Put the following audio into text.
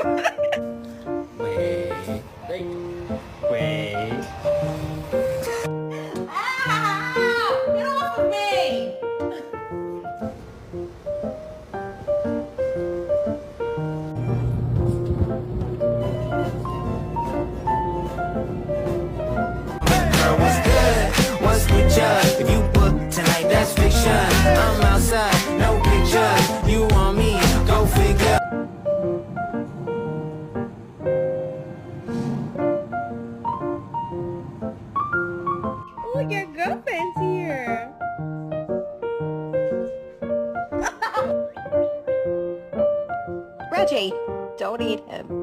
Wait. Wait. Ah! Get off of me! Girl, what's good? What's with you? If you book tonight, that's fiction. I'm outside, no pictures. You want me? Go figure. Oh, your girlfriend's here. Reggie, don't eat him.